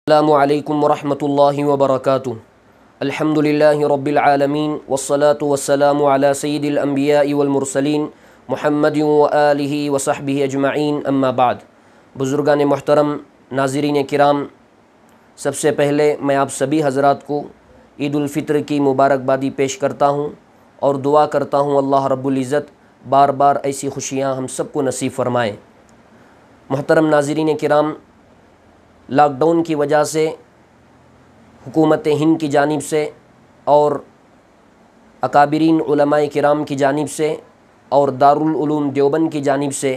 السلام علیکم ورحمۃ اللہ وبرکاتہ۔ الحمدللہ رب العالمین والصلاة والسلام علی سید الانبیاء والمرسلین محمد وآلہ وصحبہ اجمعین، اما بعد۔ بزرگان محترم، ناظرین کرام، سب سے پہلے میں آپ سبھی حضرات کو عید الفطر کی مبارکبادی پیش کرتا ہوں اور دعا کرتا ہوں اللہ رب العزت بار بار ایسی خوشیاں ہم سب کو نصیب فرمائے۔ محترم ناظرین کرام، لاک ڈاؤن کی وجہ سے حکومت ہند کی جانب سے اور اکابرین علماء کرام کی جانب سے اور دارالعلوم دیوبند کی جانب سے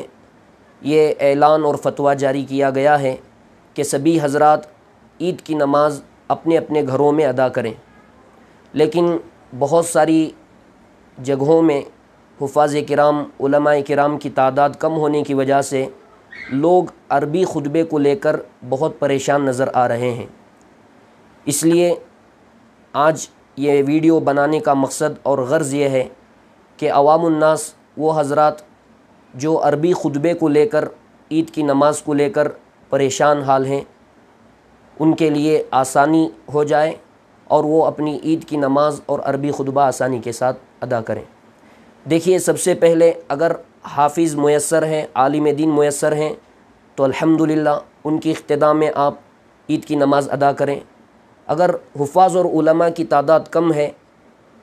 یہ اعلان اور فتویٰ جاری کیا گیا ہے کہ سبھی حضرات عید کی نماز اپنے اپنے گھروں میں ادا کریں، لیکن بہت ساری جگہوں میں حفاظ کرام علماء کرام کی تعداد کم ہونے کی وجہ سے لوگ عربی خطبے کو لے کر بہت پریشان نظر آ رہے ہیں۔ اس لیے آج یہ ویڈیو بنانے کا مقصد اور غرض یہ ہے کہ عوام الناس، وہ حضرات جو عربی خطبے کو لے کر، عید کی نماز کو لے کر پریشان حال ہیں، ان کے لیے آسانی ہو جائے اور وہ اپنی عید کی نماز اور عربی خطبہ آسانی کے ساتھ ادا کریں۔ دیکھیے، سب سے پہلے اگر حافظ میسر ہیں، عالم دین میسر ہیں، تو الحمدللہ ان کی اقتداء میں آپ عید کی نماز ادا کریں۔ اگر حفاظ اور علماء کی تعداد کم ہے،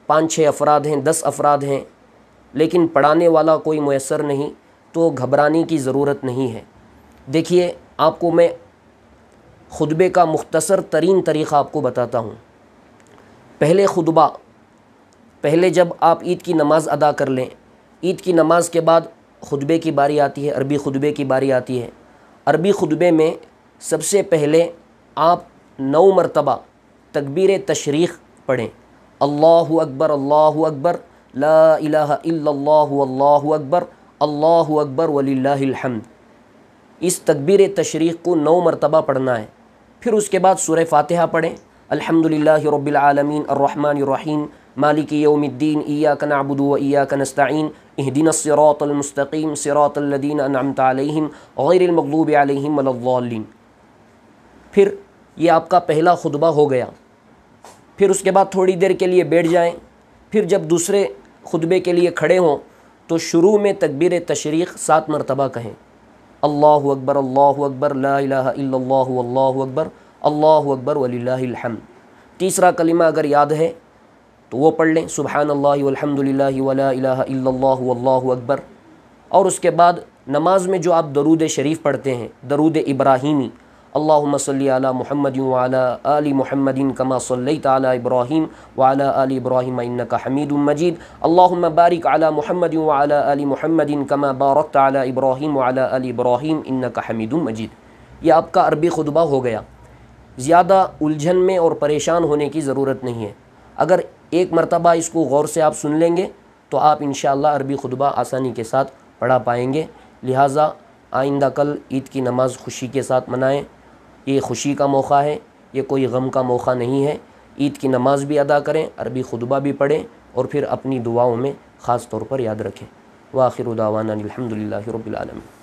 5-6 افراد ہیں، 10 افراد ہیں، لیکن پڑھانے والا کوئی میسر نہیں، تو گھبرانے کی ضرورت نہیں ہے۔ دیکھیے، آپ کو میں خطبے کا مختصر ترین طریقہ آپ کو بتاتا ہوں۔ پہلے جب آپ عید کی نماز ادا کر لیں، عید کی نماز کے بعد خطبے کی باری آتی ہے، عربی خطبے کی باری آتی ہے۔ عربی خطبے میں سب سے پہلے آپ 9 مرتبہ تکبیر تشریق پڑھیں۔ اللہ اکبر، لا الہ الا اللہ واللہ اکبر وللہ الحمد۔ اس تکبیر تشریق کو 9 مرتبہ پڑھنا ہے۔ پھر اس کے بعد سورہ فاتحہ پڑھیں۔ الحمدللہ رب العالمین الرحمن الرحیم مالک یوم الدین ایاک نعبد و ایاک نستعین اہدنا الصراط المستقیم صراط الذین انعمت علیہم غیر المغضوب علیہم ولا الضالین۔ پھر یہ آپ کا پہلا خطبہ ہو گیا۔ پھر اس کے بعد تھوڑی دیر کے لیے بیٹھ جائیں۔ پھر جب دوسرے خطبے کے لیے کھڑے ہوں تو شروع میں تکبیر تشریق 7 مرتبہ کہیں۔ اللہ اکبر، لا الہ الا اللہ واللہ اکبر وللہ الحمد۔ تیسرا کلمہ اگر یاد ہے تو وہ پڑھ لیں، سبحان اللہ والحمدللہ ولا الہ الا اللہ واللہ اکبر۔ اور اس کے بعد نماز میں جو آپ درود شریف پڑھتے ہیں، درود ابراہیمی، اللہم صلی علی محمد وعلی آل محمد کما صلیت علی ابراہیم وعلی آل ابراہیم انک حمید مجید، اللہم بارک علی محمد وعلی آل محمد کما بارکت علی ابراہیم وعلی آل ابراہیم انک حمید مجید۔ یہ آپ کا عربی خطبہ ہو گیا۔ زیادہ الجھن میں اور پریشان ہونے کی ضرورت نہیں ہے۔ اگر ایک مرتبہ اس کو غور سے آپ سن لیں گے تو آپ انشاءاللہ عربی خطبہ آسانی کے ساتھ پڑھا پائیں گے۔ لہٰذا آئندہ کل عید کی نماز خوشی کے ساتھ منائیں۔ یہ خوشی کا موقع ہے، یہ کوئی غم کا موقع نہیں ہے۔ عید کی نماز بھی ادا کریں، عربی خطبہ بھی پڑھیں، اور پھر اپنی دعاؤں میں خاص طور پر یاد رکھیں۔ وآخر دعوانا الحمدللہ رب العالمین۔